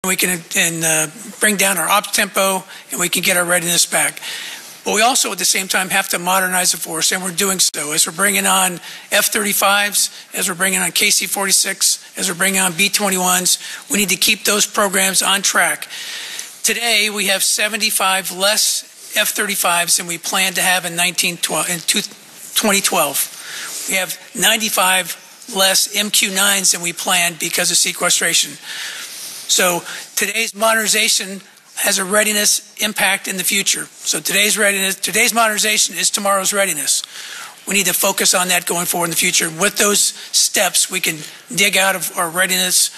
We can bring down our ops tempo, and we can get our readiness back. But we also, at the same time, have to modernize the force, and we're doing so. As we're bringing on F-35s, as we're bringing on KC-46, as we're bringing on B-21s, we need to keep those programs on track. Today, we have 75 less F-35s than we planned to have in 2012. We have 95 less MQ-9s than we planned because of sequestration. So today's modernization has a readiness impact in the future. So today's modernization is tomorrow's readiness. We need to focus on that going forward in the future. With those steps, we can dig out of our readiness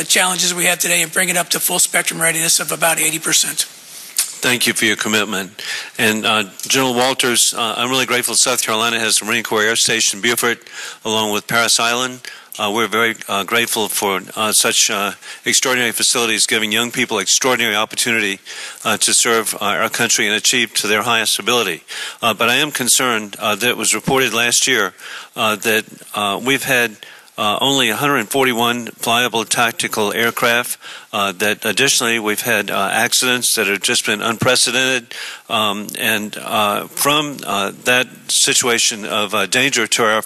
challenges we have today and bring it up to full spectrum readiness of about 80%. Thank you for your commitment. And General Walters, I'm really grateful South Carolina has the Marine Corps Air Station Beaufort along with Parris Island. We're very grateful for such extraordinary facilities, giving young people extraordinary opportunity to serve our country and achieve to their highest ability. But I am concerned that it was reported last year that we've had only 141 flyable tactical aircraft, that additionally we've had accidents that have just been unprecedented, and from that situation of danger to our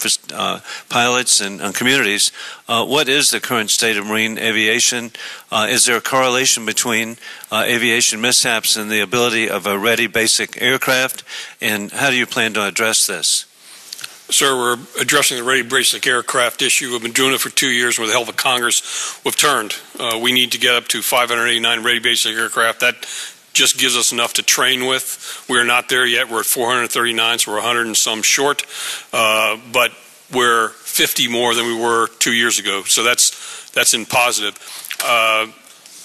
pilots and communities, what is the current state of marine aviation? Is there a correlation between aviation mishaps and the ability of a ready basic aircraft, and how do you plan to address this? Sir, we're addressing the ready basic aircraft issue. We've been doing it for 2 years. With the help of Congress, we've turned. We need to get up to 589 ready basic aircraft. That just gives us enough to train with. We're not there yet. We're at 439, so we're 100 and some short. But we're 50 more than we were 2 years ago. So that's in positive.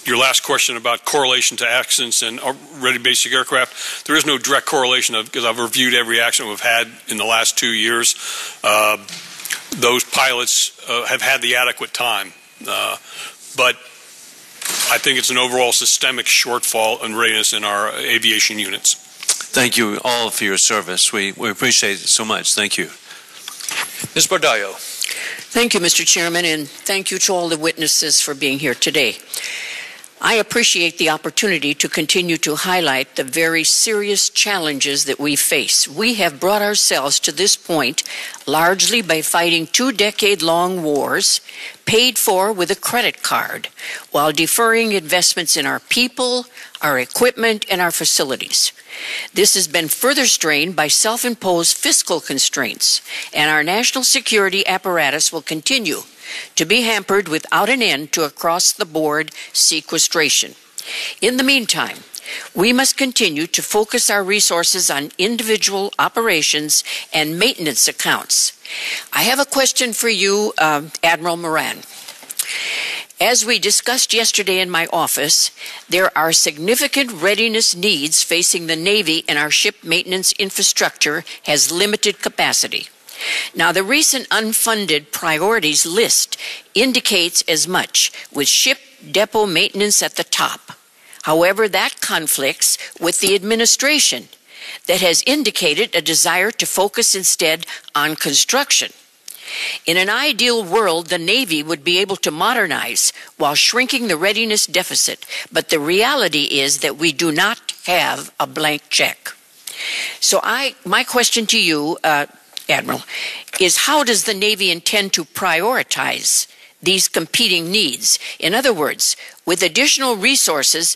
Your last question about correlation to accidents and ready basic aircraft, there is no direct correlation because I've reviewed every accident we've had in the last 2 years. Those pilots have had the adequate time. But I think it's an overall systemic shortfall in readiness in our aviation units. Thank you all for your service. We appreciate it so much. Thank you. Ms. Bardallo. Thank you, Mr. Chairman, and thank you to all the witnesses for being here today. I appreciate the opportunity to continue to highlight the very serious challenges that we face. We have brought ourselves to this point largely by fighting 2-decade-long wars paid for with a credit card while deferring investments in our people, our equipment, and our facilities. This has been further strained by self-imposed fiscal constraints, and our national security apparatus will continue to be hampered without an end to across-the-board sequestration. In the meantime, we must continue to focus our resources on individual operations and maintenance accounts. I have a question for you, Admiral Moran. As we discussed yesterday in my office, there are significant readiness needs facing the Navy, and our ship maintenance infrastructure has limited capacity. Now, the recent unfunded priorities list indicates as much, with ship depot maintenance at the top. However, that conflicts with the administration that has indicated a desire to focus instead on construction. In an ideal world, the Navy would be able to modernize while shrinking the readiness deficit, but the reality is that we do not have a blank check. So my question to you, Admiral, is how does the Navy intend to prioritize these competing needs? In other words, with additional resources,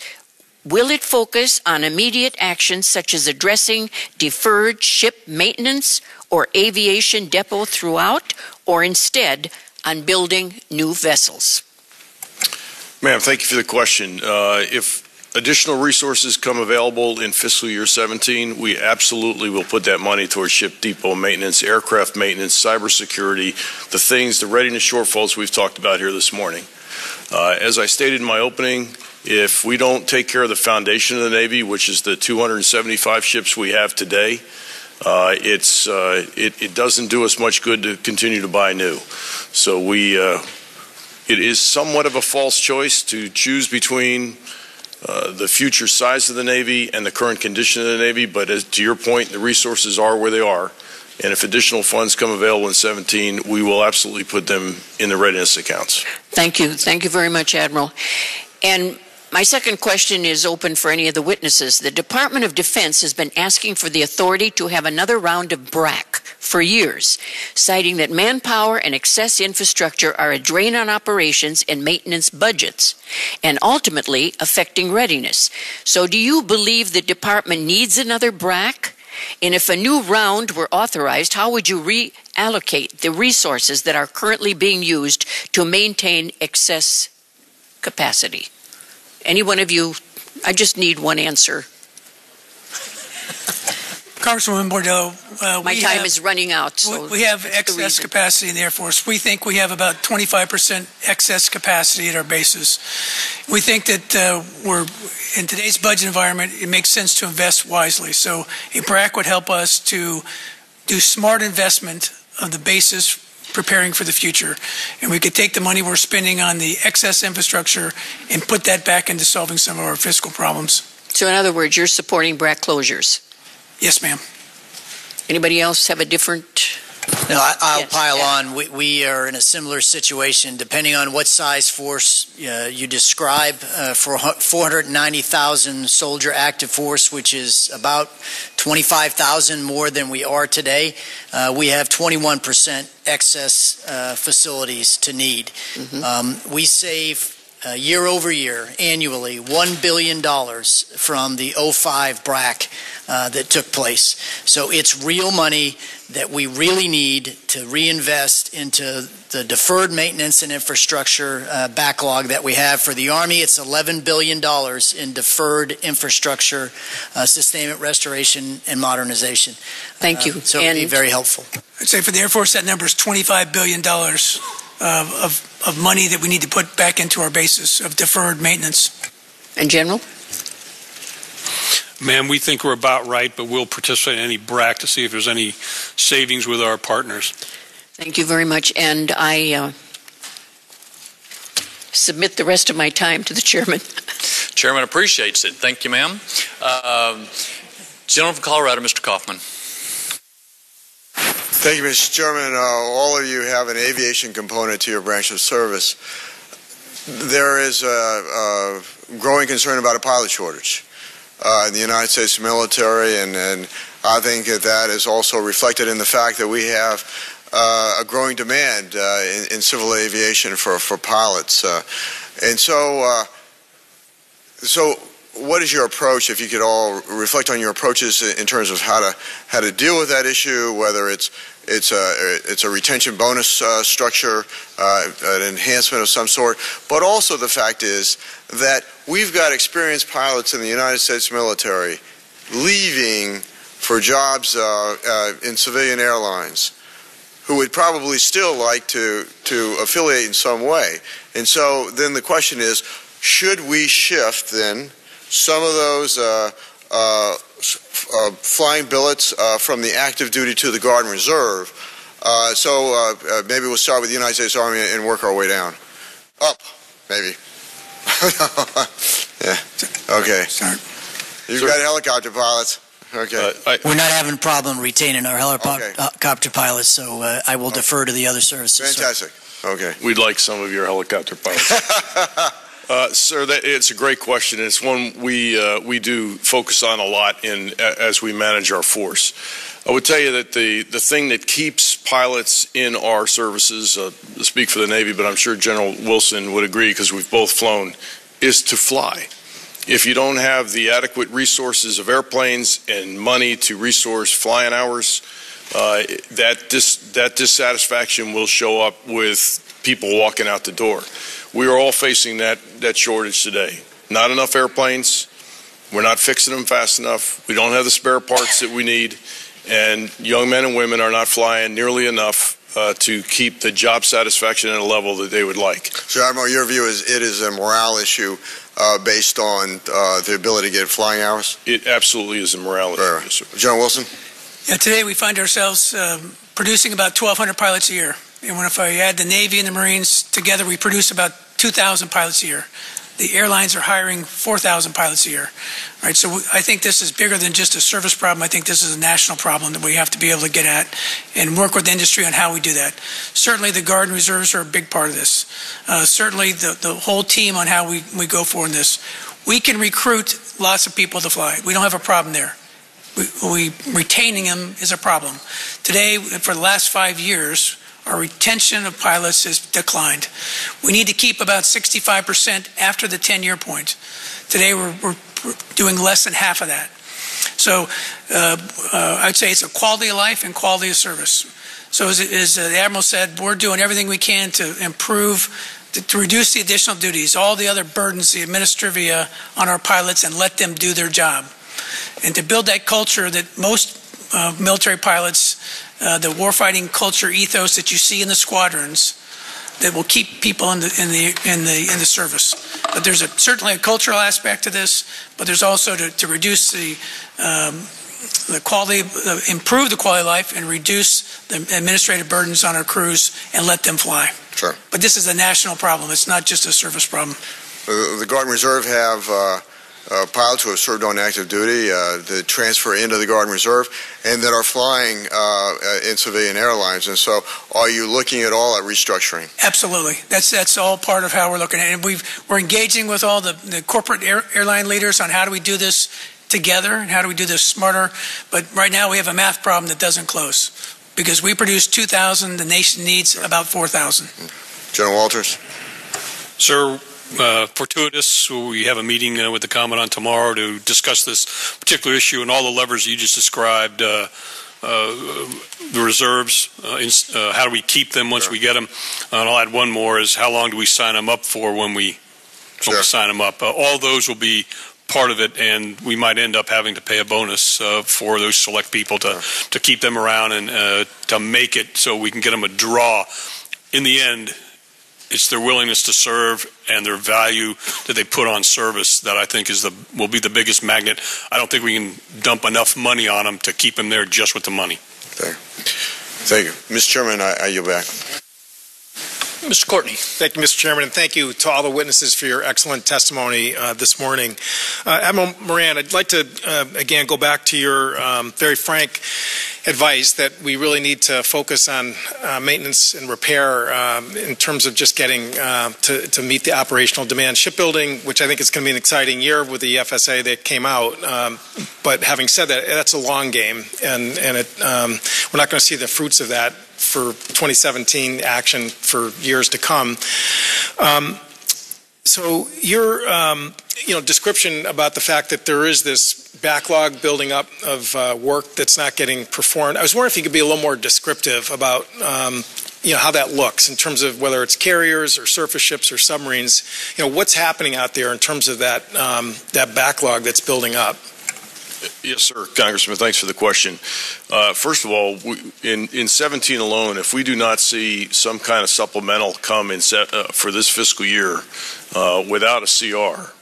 will it focus on immediate actions such as addressing deferred ship maintenance or aviation depot throughout, or instead on building new vessels? Ma'am, thank you for the question. If additional resources come available in fiscal year 17, we absolutely will put that money towards ship depot maintenance, aircraft maintenance, cybersecurity, the readiness shortfalls we've talked about here this morning. As I stated in my opening, if we don't take care of the foundation of the Navy, which is the 275 ships we have today, it doesn't do us much good to continue to buy new. So it is somewhat of a false choice to choose between the future size of the Navy and the current condition of the Navy, but to your point, the resources are where they are, and if additional funds come available in 17, we will absolutely put them in the readiness accounts. Thank you. Thank you very much, Admiral. And My second question is open for any of the witnesses. The Department of Defense has been asking for the authority to have another round of BRAC for years, citing that manpower and excess infrastructure are a drain on operations and maintenance budgets, and ultimately affecting readiness. So do you believe the department needs another BRAC? And if a new round were authorized, how would you reallocate the resources that are currently being used to maintain excess capacity? Any one of you, I just need one answer. Congresswoman Bordeaux, My time is running out. So we have excess capacity in the Air Force. We think we have about 25% excess capacity at our bases. We think that we're in today's budget environment, it makes sense to invest wisely. So a BRAC would help us to do smart investment of the bases preparing for the future. And we could take the money we're spending on the excess infrastructure and put that back into solving some of our fiscal problems. So in other words, you're supporting BRAC closures? Yes, ma'am. Anybody else have a different? No, I'll Yes, pile yeah. on. We are in a similar situation, depending on what size force you describe. For 490,000 soldier active force, which is about 25,000 more than we are today, we have 21% excess facilities to need. We save year over year, annually, $1 billion from the 05 BRAC that took place. So it's real money that we really need to reinvest into the deferred maintenance and infrastructure backlog that we have for the Army. It's $11 billion in deferred infrastructure, sustainment, restoration, and modernization. Thank you. So it would be very helpful. I'd say for the Air Force, that number is $25 billion of money that we need to put back into our bases of deferred maintenance. And General? Ma'am, we think we're about right, but we'll participate in any BRAC to see if there's any savings with our partners. Thank you very much. And I submit the rest of my time to the chairman. Chairman appreciates it. Thank you, ma'am. Gentleman from Colorado, Mr. Kaufman. Thank you, Mr. Chairman. All of you have an aviation component to your branch of service. There is a growing concern about a pilot shortage in the United States military, and I think that is also reflected in the fact that we have a growing demand in civil aviation for pilots. And so what is your approach, if you could all reflect on your approaches in terms of how to deal with that issue, whether it's a retention bonus structure, an enhancement of some sort, but also the fact is that we've got experienced pilots in the United States military leaving for jobs in civilian airlines who would probably still like to affiliate in some way. And so then the question is, should we shift then some of those flying billets from the active duty to the Guard and Reserve? So maybe we'll start with the United States Army and work our way down. Up, maybe. Yeah. Okay. You've got helicopter pilots. Okay. We're not having a problem retaining our helicopter pilots, so I will defer to the other services. Fantastic. Okay. We'd like some of your helicopter pilots. Sir, it's a great question. It's one we do focus on a lot as we manage our force. I would tell you that the thing that keeps pilots in our services, I speak for the Navy, but I'm sure General Wilson would agree because we've both flown, is to fly. If you don't have the adequate resources of airplanes and money to resource flying hours, that dissatisfaction will show up with people walking out the door. We are all facing that shortage today. Not enough airplanes. We're not fixing them fast enough. We don't have the spare parts that we need. And young men and women are not flying nearly enough to keep the job satisfaction at a level that they would like. So, Admiral, your view is it is a morale issue based on the ability to get flying hours? It absolutely is a morale issue. Yes, sir. General Wilson? Yeah, today we find ourselves producing about 1,200 pilots a year. And if I add the Navy and the Marines together, we produce about 2,000 pilots a year. the airlines are hiring 4,000 pilots a year. Right? So I think this is bigger than just a service problem. I think this is a national problem that we have to be able to get at and work with industry on how we do that. Certainly the Guard and Reserves are a big part of this. Certainly the whole team on how we go forward in this. We can recruit lots of people to fly. We don't have a problem there. Retaining them is a problem. Today, for the last 5 years, our retention of pilots has declined. We need to keep about 65% after the 10-year point. Today, we're doing less than half of that. So I'd say it's a quality of life and quality of service. So as the Admiral said, we're doing everything we can to improve, to reduce the additional duties, all the other burdens, the administrivia on our pilots, and let them do their job. And to build that culture that most military pilots, the warfighting culture ethos that you see in the squadrons, that will keep people in the service. But there's certainly a cultural aspect to this, but there's also to reduce the quality, improve the quality of life, and reduce the administrative burdens on our crews and let them fly. Sure. But this is a national problem. It's not just a service problem. The Guard and Reserve have pilots who have served on active duty that transfer into the Guard and Reserve and that are flying in civilian airlines. And so are you looking at all at restructuring? Absolutely. That's all part of how we're looking at it. And we're engaging with all the corporate airline leaders on how do we do this together and how do we do this smarter. But right now we have a math problem that doesn't close because we produce 2,000, the nation needs about 4,000. General Walters. Sir, fortuitous, we have a meeting with the Commandant tomorrow to discuss this particular issue and all the levers you just described, the reserves, how do we keep them once we get them, and I'll add one more is how long do we sign them up for when we sign them up. All those will be part of it, and we might end up having to pay a bonus for those select people to keep them around and to make it so we can get them a draw. In the end, it's their willingness to serve and their value that they put on service that I think will be the biggest magnet. I don't think we can dump enough money on them to keep them there just with the money. Thank you. Mr. Chairman, I yield back. Mr. Courtney. Thank you, Mr. Chairman, and thank you to all the witnesses for your excellent testimony this morning. Admiral Moran, I'd like to again go back to your very frank advice that we really need to focus on maintenance and repair in terms of just getting to meet the operational demand. Shipbuilding, which I think is going to be an exciting year with the FSA that came out, but having said that, that's a long game, and we're not going to see the fruits of that for 2017 action for years to come. So your description about the fact that there is this backlog building up of work that's not getting performed, I was wondering if you could be a little more descriptive about how that looks in terms of whether it's carriers or surface ships or submarines. What's happening out there in terms of that backlog that's building up? Yes, sir. Congressman, thanks for the question. First of all, in 17 alone, if we do not see some kind of supplemental come in for this fiscal year without a CR,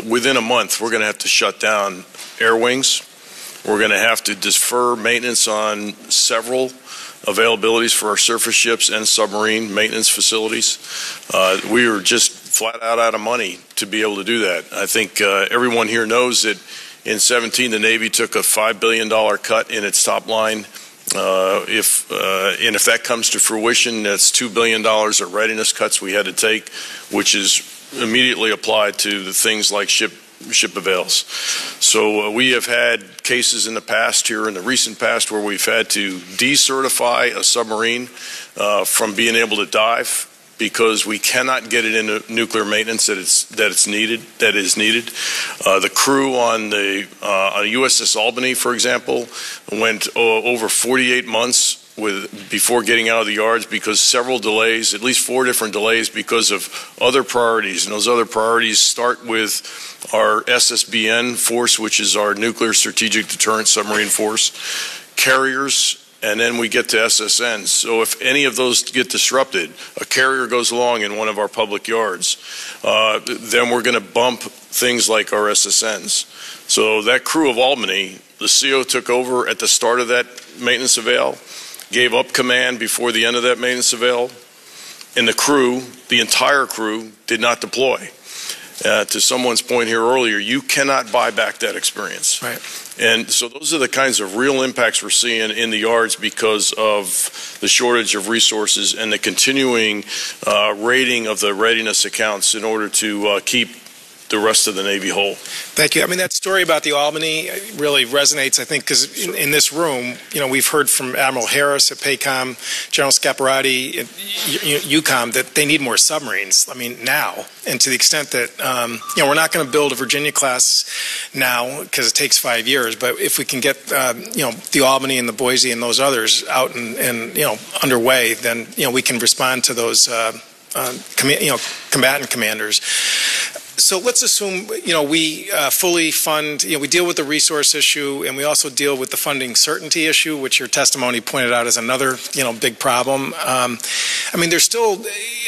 within a month, we're going to have to shut down air wings. We're going to have to defer maintenance on several availabilities for our surface ships and submarine maintenance facilities. We are just flat out of money to be able to do that. I think everyone here knows that in 17, the Navy took a $5 billion cut in its top line. If that comes to fruition, that's $2 billion of readiness cuts we had to take, which is immediately applied to the things like ship avails. So we have had cases in the past here, in the recent past, where we've had to decertify a submarine from being able to dive because we cannot get it into nuclear maintenance that is needed. The crew on the USS Albany, for example, went over 48 months before getting out of the yards because several delays, at least 4 different delays because of other priorities. And those other priorities start with our SSBN force, which is our Nuclear Strategic Deterrent Submarine Force, carriers, and then we get to SSNs. So if any of those get disrupted, a carrier goes along in one of our public yards, then we're going to bump things like our SSNs. So that crew of Albany, the CO took over at the start of that maintenance avail, gave up command before the end of that maintenance avail, and the crew, the entire crew, did not deploy. To someone's point here earlier, you cannot buy back that experience. Right. And so those are the kinds of real impacts we're seeing in the yards because of the shortage of resources and the continuing rating of the readiness accounts in order to keep the rest of the Navy whole. Thank you. I mean, that story about the Albany really resonates, I think, because in this room, we've heard from Admiral Harris at PACOM, General Scaparrotti at UCOM that they need more submarines, now. And to the extent that, we're not going to build a Virginia class now because it takes 5 years, but if we can get, the Albany and the Boise and those others out and underway, then, we can respond to those, combatant commanders. So let's assume, we fully fund, we deal with the resource issue, and we also deal with the funding certainty issue, which your testimony pointed out as another, big problem. There's still,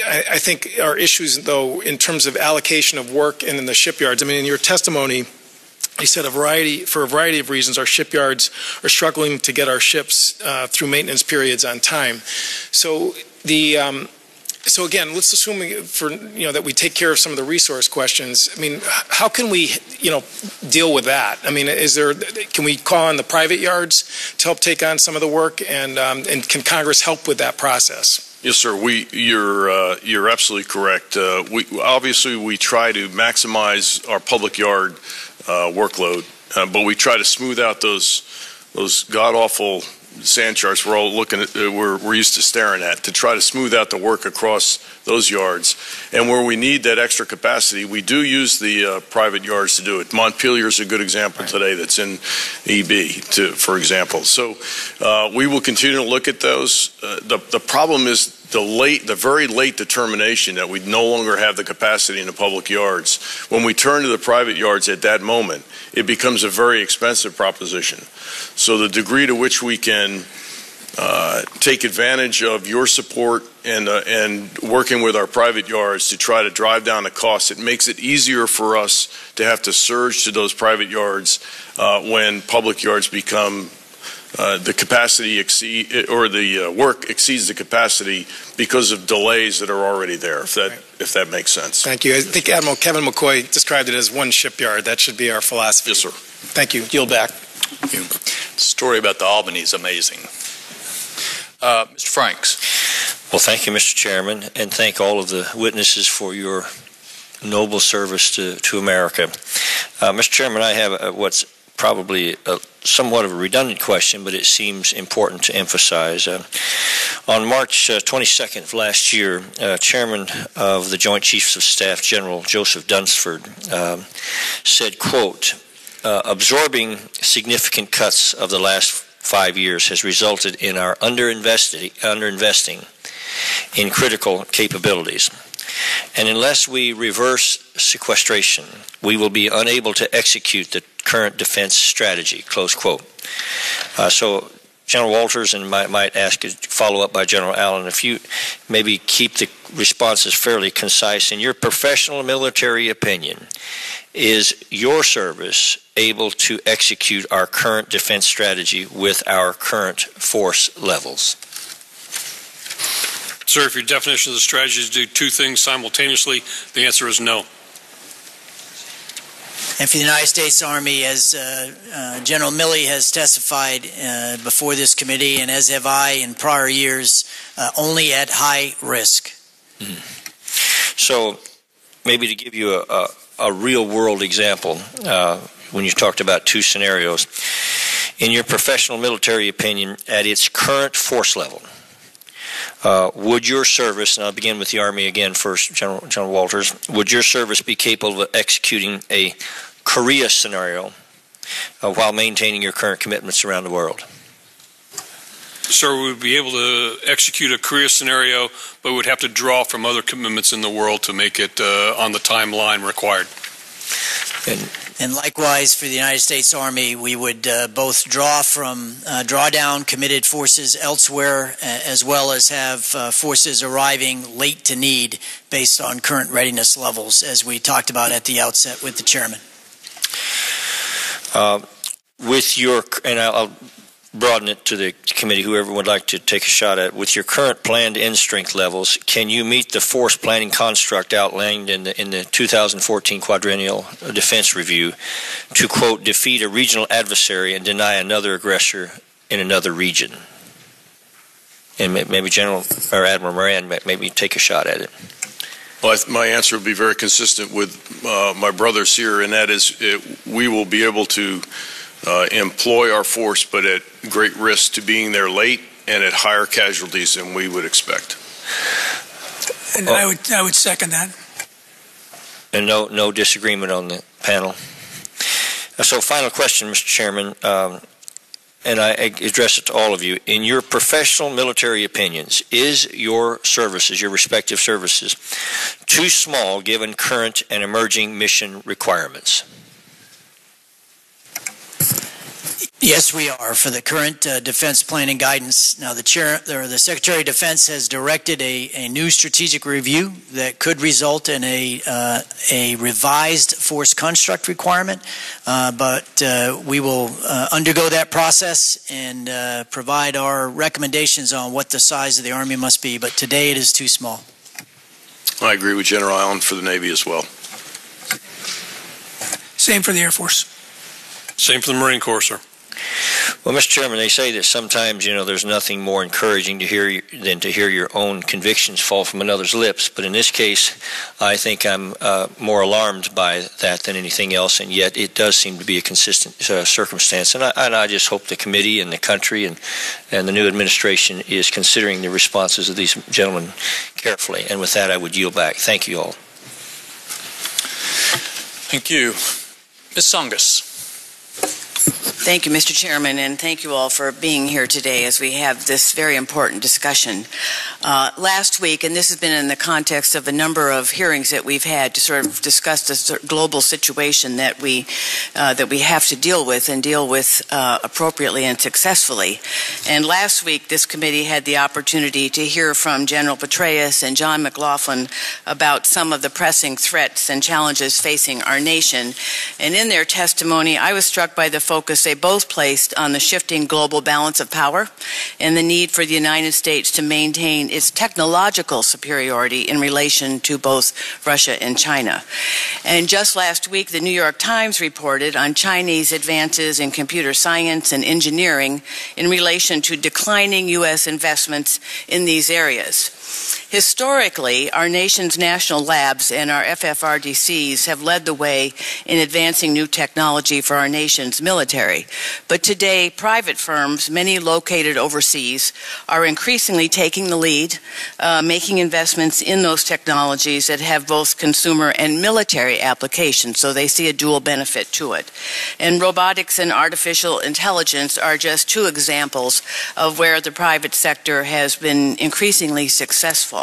I think, are issues, though, in terms of allocation of work and in the shipyards. In your testimony, you said for a variety of reasons, our shipyards are struggling to get our ships through maintenance periods on time. So So again, let's assume that we take care of some of the resource questions. How can we, deal with that? Can we call on the private yards to help take on some of the work, and can Congress help with that process? Yes, sir. You're absolutely correct. We try to maximize our public yard workload, but we try to smooth out those god awful sand charts we're all looking at, we're used to staring at, to try to smooth out the work across those yards. And where we need that extra capacity, we do use the private yards to do it. Montpelier is a good example today that's in EB, for example. So we will continue to look at those. The problem is the very late determination that we no longer have the capacity in the public yards. When we turn to the private yards at that moment, it becomes a very expensive proposition. So the degree to which we can take advantage of your support and working with our private yards to try to drive down the costs, it makes it easier for us to have to surge to those private yards when public yards become the capacity the work exceeds the capacity because of delays that are already there, if that makes sense. Thank you. I think Admiral Kevin McCoy described it as one shipyard. That should be our philosophy. Yes, sir. Thank you. Yield back. Thank you. The story about the Albany is amazing. Mr. Franks. Well, thank you, Mr. Chairman, and thank all of the witnesses for your noble service to America. Mr. Chairman, I have what's probably somewhat of a redundant question, but it seems important to emphasize. On March 22nd of last year, Chairman of the Joint Chiefs of Staff, General Joseph Dunsford, said, quote, absorbing significant cuts of the last 5 years has resulted in our underinvesting in critical capabilities. And unless we reverse sequestration, we will be unable to execute the current defense strategy, close quote. So General Walters, and might ask a follow-up by General Allen, if you maybe keep the responses fairly concise. In your professional military opinion, is your service able to execute our current defense strategy with our current force levels? Sir, if your definition of the strategy is to do two things simultaneously, the answer is no. And for the United States Army, as General Milley has testified before this committee, and as have I in prior years, only at high risk. So maybe to give you a real-world example, when you talked about two scenarios, in your professional military opinion, at its current force level, would your service, and I'll begin with the Army again first, General Walters, would your service be capable of executing a Korea scenario while maintaining your current commitments around the world? Sir, we would be able to execute a Korea scenario, but we would have to draw from other commitments in the world to make it on the timeline required. And likewise, for the United States Army, we would both draw down committed forces elsewhere, as well as have forces arriving late to need based on current readiness levels, as we talked about at the outset with the chairman. And I'll broaden it to the committee, whoever would like to take a shot at it. With your current planned end strength levels, can you meet the force planning construct outlined in the 2014 Quadrennial Defense Review to, quote, defeat a regional adversary and deny another aggressor in another region? And maybe General or Admiral Moran maybe take a shot at it. Well, my answer will be very consistent with my brothers here, and that is we will be able to employ our force, but at great risk to being there late and at higher casualties than we would expect. And I would second that. And no disagreement on the panel. So final question, Mr. Chairman, and I address it to all of you. In your professional military opinions, is your services, your respective services, too small given current and emerging mission requirements? Yes, we are. For the current defense planning guidance, now the Secretary of Defense has directed a new strategic review that could result in a revised force construct requirement, but we will undergo that process and provide our recommendations on what the size of the Army must be, but today it is too small. I agree with General Allen for the Navy as well. Same for the Air Force. Same for the Marine Corps, sir. Well, Mr. Chairman, they say that sometimes, there's nothing more encouraging to hear than to hear your own convictions fall from another's lips. But in this case, I think I'm more alarmed by that than anything else, and yet it does seem to be a consistent circumstance. And I just hope the committee and the country and the new administration is considering the responses of these gentlemen carefully. And with that, I would yield back. Thank you all. Thank you. Ms. Songus. Thank you, Mr. Chairman, and thank you all for being here today as we have this very important discussion. Last week, and this has been in the context of a number of hearings that we've had to sort of discuss this global situation that we have to deal with and deal with appropriately and successfully. And last week, this committee had the opportunity to hear from General Petraeus and John McLaughlin about some of the pressing threats and challenges facing our nation. And in their testimony, I was struck by the focus they both placed on the shifting global balance of power and the need for the United States to maintain its technological superiority in relation to both Russia and China. And just last week, the New York Times reported on Chinese advances in computer science and engineering in relation to declining U.S. investments in these areas. Historically, our nation's national labs and our FFRDCs have led the way in advancing new technology for our nation's military. But today, private firms, many located overseas, are increasingly taking the lead, making investments in those technologies that have both consumer and military applications, so they see a dual benefit to it. And robotics and artificial intelligence are just two examples of where the private sector has been increasingly successful.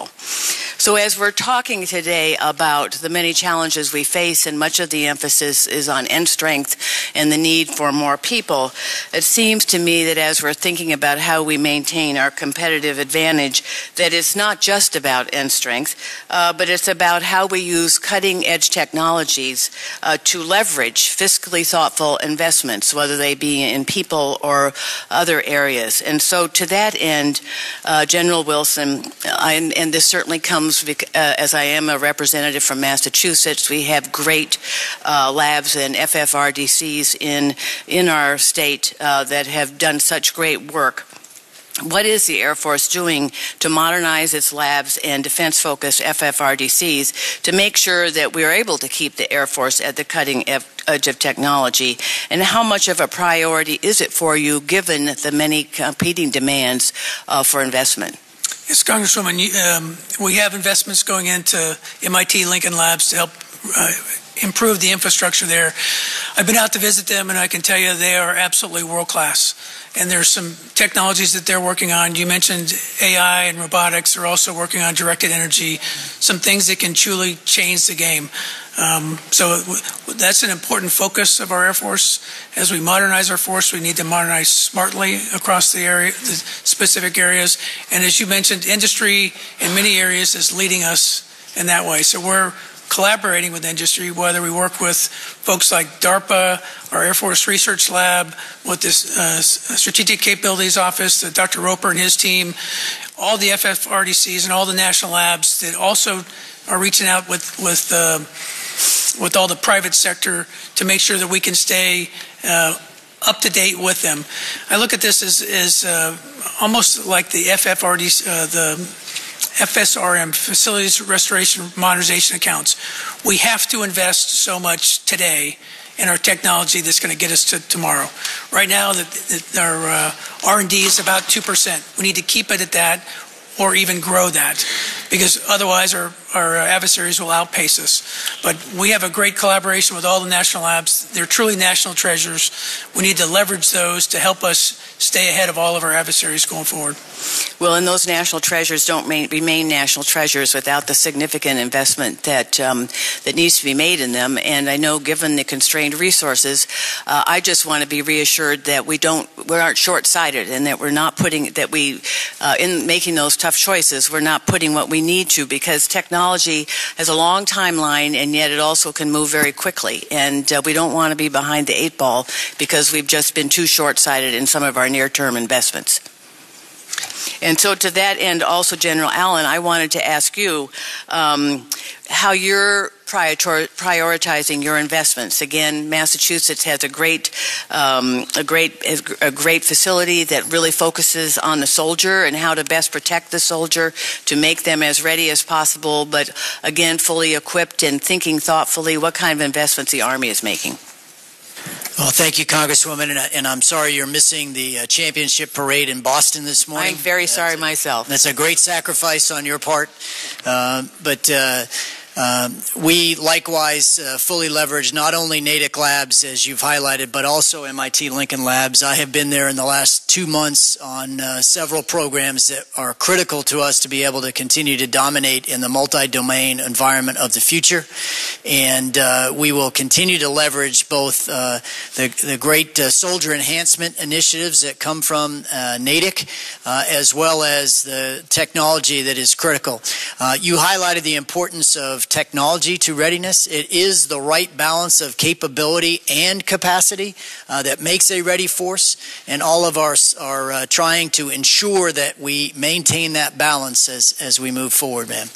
So as we're talking today about the many challenges we face, and much of the emphasis is on end strength and the need for more people, it seems to me that as we're thinking about how we maintain our competitive advantage, that it's not just about end strength, but it's about how we use cutting-edge technologies to leverage fiscally thoughtful investments, whether they be in people or other areas. And so to that end, General Wilson, and this certainly comes as I am a representative from Massachusetts, we have great labs and FFRDCs in our state that have done such great work. What is the Air Force doing to modernize its labs and defense-focused FFRDCs to make sure that we are able to keep the Air Force at the cutting edge of technology? And how much of a priority is it for you given the many competing demands for investment? Yes, Congresswoman, we have investments going into MIT Lincoln Labs to help improve the infrastructure there. I've been out to visit them, and I can tell you they are absolutely world-class. And there's some technologies that they're working on. You mentioned AI and robotics. They're also working on directed energy, some things that can truly change the game. So that's an important focus of our Air Force. As we modernize our force, we need to modernize smartly across the specific areas. And as you mentioned, industry in many areas is leading us in that way. So we're collaborating with industry, whether we work with folks like DARPA, our Air Force Research Lab, with this Strategic Capabilities Office, Dr. Roper and his team, all the FFRDCs and all the national labs that also are reaching out with all the private sector to make sure that we can stay up to date with them. I look at this as almost like the FSRM, Facilities Restoration Modernization Accounts. We have to invest so much today in our technology that's going to get us to tomorrow. Right now, our R&D is about 2%. We need to keep it at that or even grow that, because otherwise our adversaries will outpace us. But we have a great collaboration with all the national labs. They're truly national treasures. We need to leverage those to help us stay ahead of all of our adversaries going forward. Well, and those national treasures don't remain national treasures without the significant investment that needs to be made in them. And I know, given the constrained resources, I just want to be reassured that we aren't short-sighted, and that we're not putting in making those tough choices, we're not putting what we need to, because technology has a long timeline, and yet it also can move very quickly. And we don't want to be behind the 8 ball because we've just been too short-sighted in some of our near-term investments. And so to that end, also, General Allen, I wanted to ask you how you're prioritizing your investments. Again, Massachusetts has a great facility that really focuses on the soldier and how to best protect the soldier, to make them as ready as possible, but again, fully equipped and thinking thoughtfully what kind of investments the Army is making. Well, thank you, Congresswoman, and I'm sorry you're missing the championship parade in Boston this morning. I'm very sorry myself. That's a great sacrifice on your part, but we likewise fully leverage not only Natick Labs, as you've highlighted, but also MIT Lincoln Labs. I have been there in the last 2 months on several programs that are critical to us to be able to continue to dominate in the multi-domain environment of the future. And we will continue to leverage both the great soldier enhancement initiatives that come from Natick, as well as the technology that is critical. You highlighted the importance of technology to readiness. It is the right balance of capability and capacity that makes a ready force, and all of us are trying to ensure that we maintain that balance as we move forward, ma'am.